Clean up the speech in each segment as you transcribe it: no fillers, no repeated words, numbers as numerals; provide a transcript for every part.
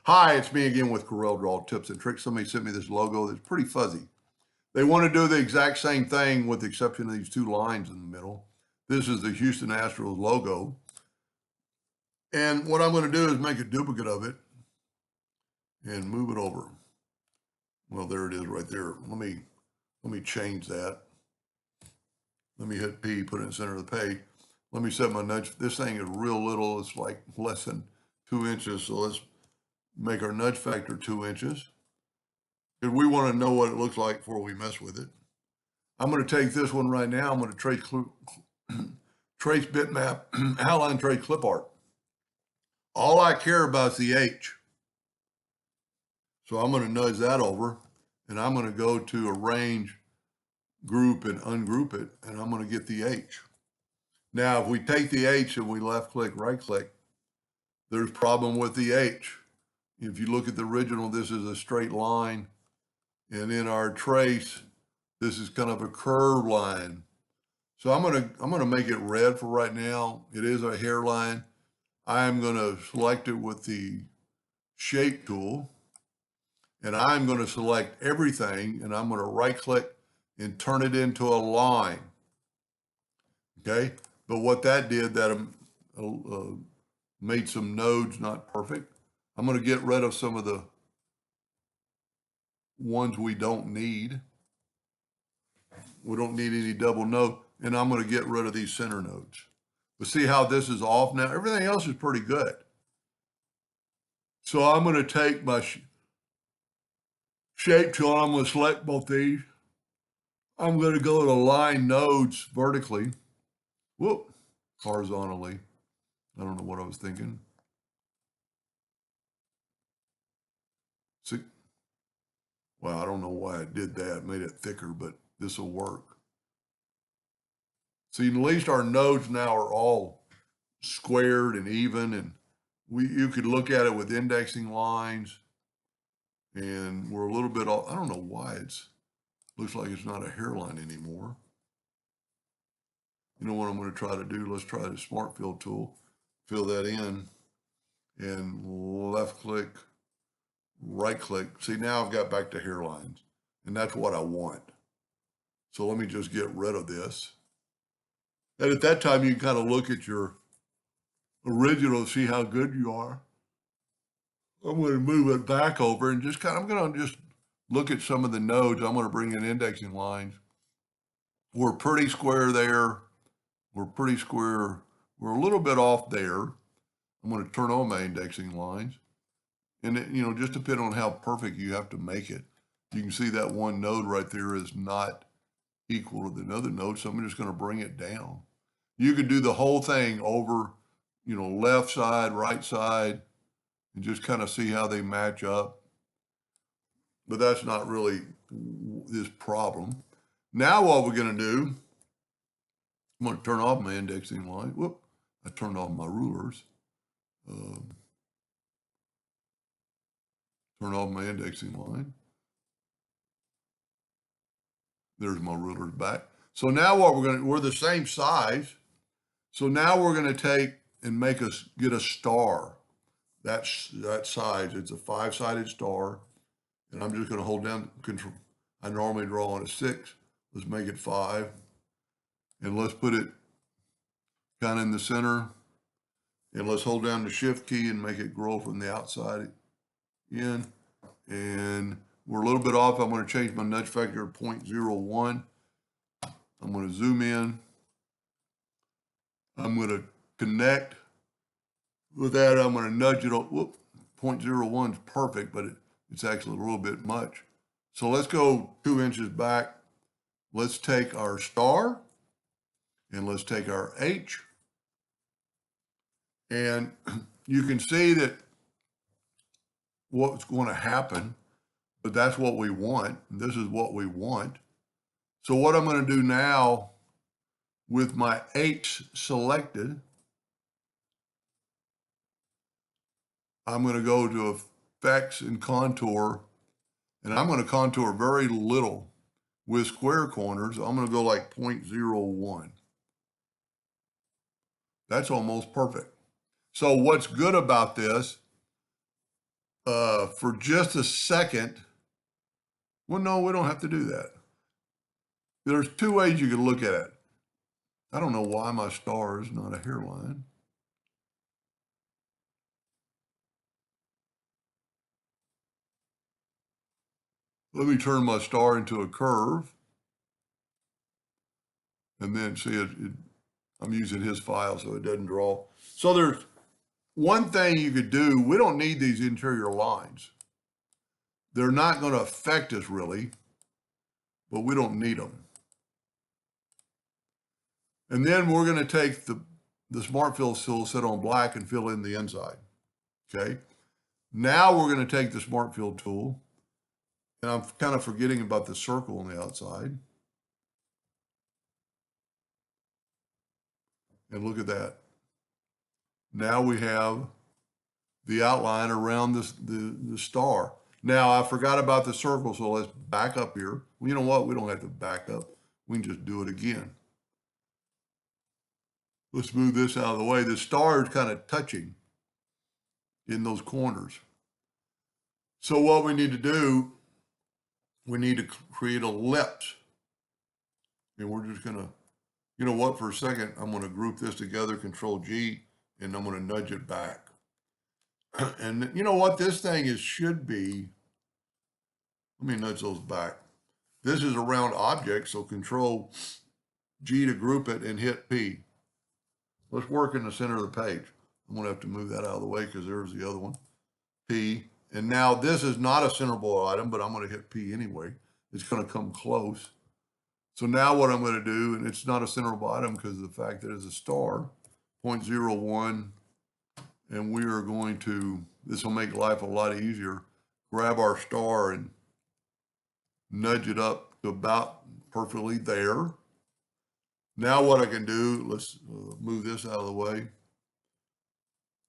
Hi, it's me again with Corel Draw tips and tricks. Somebody sent me this logo that's pretty fuzzy. They want to do the exact same thing with the exception of these two lines in the middle. This is the Houston Astros logo. And what I'm going to do is make a duplicate of it and move it over. Well, there it is right there. Let me change that. Let me hit P, put it in the center of the page. Let me set my nudge. This thing is real little. It's like less than 2 inches. So let's make our nudge factor 2 inches. Because we want to know what it looks like before we mess with it. I'm going to take this one right now. I'm going to trace bitmap, outline trace clip art. All I care about is the H. So I'm going to nudge that over, and I'm going to go to arrange, group, and ungroup it, and I'm going to get the H. Now, if we take the H and we left click, right click, there's problem with the H. If you look at the original, this is a straight line, and in our trace, this is kind of a curved line. So I'm gonna make it red for right now. It is a hairline. I'm gonna select it with the shape tool, and I'm gonna select everything, and I'm gonna right click and turn it into a line. Okay, but what that did, that made some nodes not perfect. I'm gonna get rid of some of the ones we don't need. We don't need any double node, and I'm going to get rid of these center nodes. But see how this is off now? Everything else is pretty good. So I'm going to take my shape tool, I'm going to select both these. I'm going to go to line nodes vertically. Whoop, horizontally. I don't know what I was thinking. See, well, I don't know why I did that, made it thicker, but this will work. See, at least our nodes now are all squared and even, and you could look at it with indexing lines, and we're a little bit off. I don't know why looks like it's not a hairline anymore. You know what I'm going to try to do? Let's try the Smart Fill tool, fill that in, and left click, right click. See, now I've got back to hairlines, and that's what I want. So let me just get rid of this. And at that time, you can kind of look at your original, see how good you are. I'm going to move it back over and I'm going to just look at some of the nodes. I'm going to bring in indexing lines. We're pretty square there. We're pretty square. We're a little bit off there. I'm going to turn on my indexing lines. And it, just depending on how perfect you have to make it. You can see that one node right there is not equal to the other node. So I'm just going to bring it down. You could do the whole thing over, left side, right side, and just kind of see how they match up. But that's not really this problem. Now what we're going to do, I'm going to turn off my indexing line. Whoop, I turned off my rulers. Turn off my indexing line. There's my rulers back. So now what we're the same size. So now we're going to take and get a star. That size, it's a 5-sided star. And I'm just going to hold down control. I normally draw on a 6. Let's make it 5. And let's put it kind of in the center. And let's hold down the shift key and make it grow from the outside in. And we're a little bit off. I'm going to change my nudge factor to 0.01. I'm going to zoom in. I'm going to connect. With that, I'm going to nudge it. Whoop, 0.01 is perfect, but it's actually a little bit much. So let's go 2 inches back. Let's take our star and let's take our H. And you can see that what's going to happen, but that's what we want. This is what we want. So what I'm going to do now with my H selected, I'm going to go to Effects and Contour, and I'm going to contour very little with square corners. I'm going to go like 0.01. That's almost perfect. So what's good about this, for just a second. Well, no, we don't have to do that. There's two ways you could look at it. I don't know why my star is not a hairline. Let me turn my star into a curve. And then see I'm using his file so it doesn't draw. So there's one thing you could do. We don't need these interior lines. They're not going to affect us really, but we don't need them. And then we're going to take the Smart Fill tool, set on black, and fill in the inside. Okay. Now we're going to take the Smart Fill tool, and I'm kind of forgetting about the circle on the outside. And look at that. Now we have the outline around the star. Now I forgot about the circle, so let's back up here. Well, you know what? We don't have to back up. We can just do it again. Let's move this out of the way. The star is kind of touching in those corners. So what we need to do, we need to create a ellipse. And we're just gonna, you know what, for a second, I'm gonna group this together, Control G, and I'm gonna nudge it back. And you know what this thing is, should be, let me nudge those back. This is a round object, so Control G to group it and hit P. Let's work in the center of the page. I'm gonna have to move that out of the way because there's the other one. P, and now this is not a centerable item, but I'm gonna hit P anyway. It's gonna come close. So now what I'm gonna do, and it's not a centerable item because of the fact that it's a star, 0.01, and we are going to, this will make life a lot easier, grab our star and nudge it up to about perfectly there. Now what I can do, let's move this out of the way.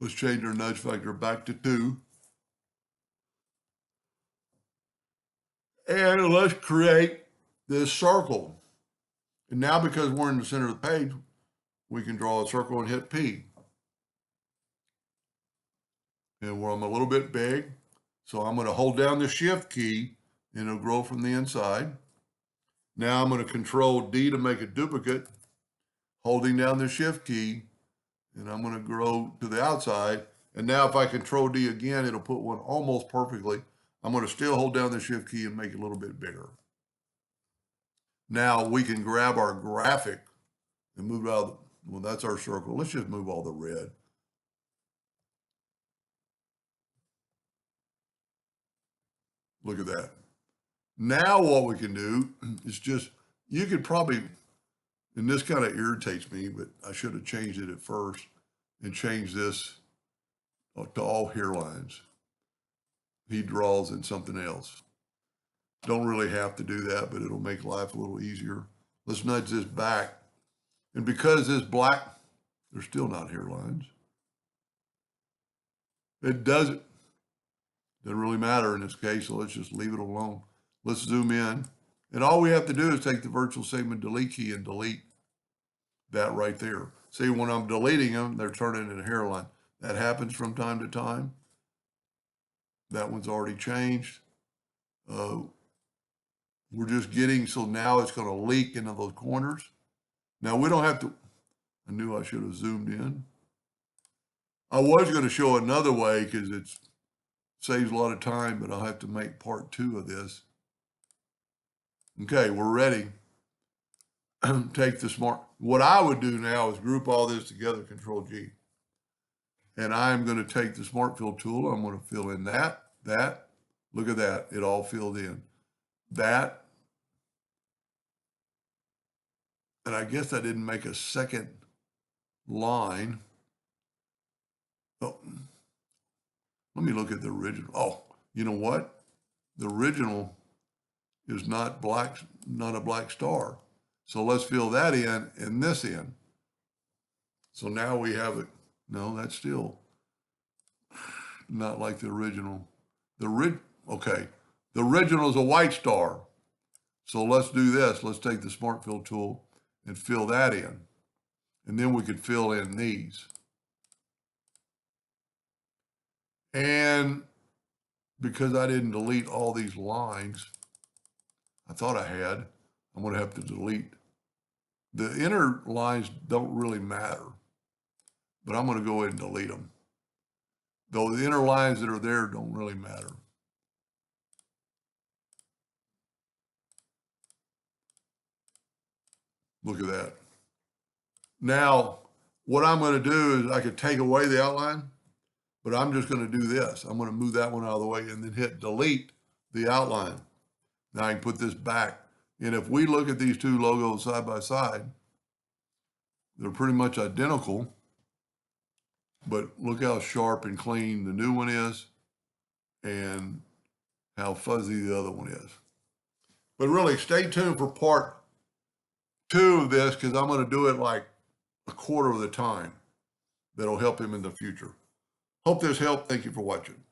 Let's change our nudge factor back to 2. And let's create this circle. And now because we're in the center of the page, we can draw a circle and hit P. And where I'm a little bit big, so I'm going to hold down the Shift key and it'll grow from the inside. Now I'm going to Control D to make a duplicate, holding down the Shift key, and I'm going to grow to the outside. And now if I Control D again, it'll put one almost perfectly. I'm going to still hold down the Shift key and make it a little bit bigger. Now we can grab our graphic and move it out. Well, that's our circle. Let's just move all the red. Look at that. Now what we can do is just, you could probably, and this kind of irritates me, but I should have changed it at first and changed this to all hairlines. He draws in something else. Don't really have to do that, but it'll make life a little easier. Let's nudge this back. And because this black, they're still not hairlines. It doesn't really matter in this case, so let's just leave it alone. Let's zoom in. And all we have to do is take the virtual segment delete key and delete that right there. See, when I'm deleting them, they're turning into a hairline. That happens from time to time. That one's already changed. We're just getting, so now it's going to leak into those corners. Now we don't have to, I knew I should have zoomed in. I was going to show another way because it saves a lot of time, but I'll have to make part 2 of this. Okay, we're ready. Take the smart, what I would do now is group all this together, Control G. And I'm going to take the Smart Fill tool. I'm going to fill in that. Look at that. It all filled in. That. And I guess I didn't make a second line. Oh, let me look at the original. Oh, you know what? The original is not black, not a black star. So let's fill that in and this in. So now we have it. No, that's still not like the original. Okay, the original is a white star. So let's do this. Let's take the Smart Fill tool and fill that in. And then we could fill in these. And because I didn't delete all these lines, I thought I had, I'm going to have to delete. The inner lines don't really matter, but I'm going to go ahead and delete them. Though the inner lines that are there don't really matter. Look at that. Now, what I'm going to do is I could take away the outline, but I'm just going to do this. I'm going to move that one out of the way and then hit delete the outline. Now I can put this back. And if we look at these two logos side by side, they're pretty much identical, but look how sharp and clean the new one is and how fuzzy the other one is. But really, stay tuned for part 2 of this, because I'm going to do it like a quarter of the time. That'll help him in the future. Hope this helped. Thank you for watching.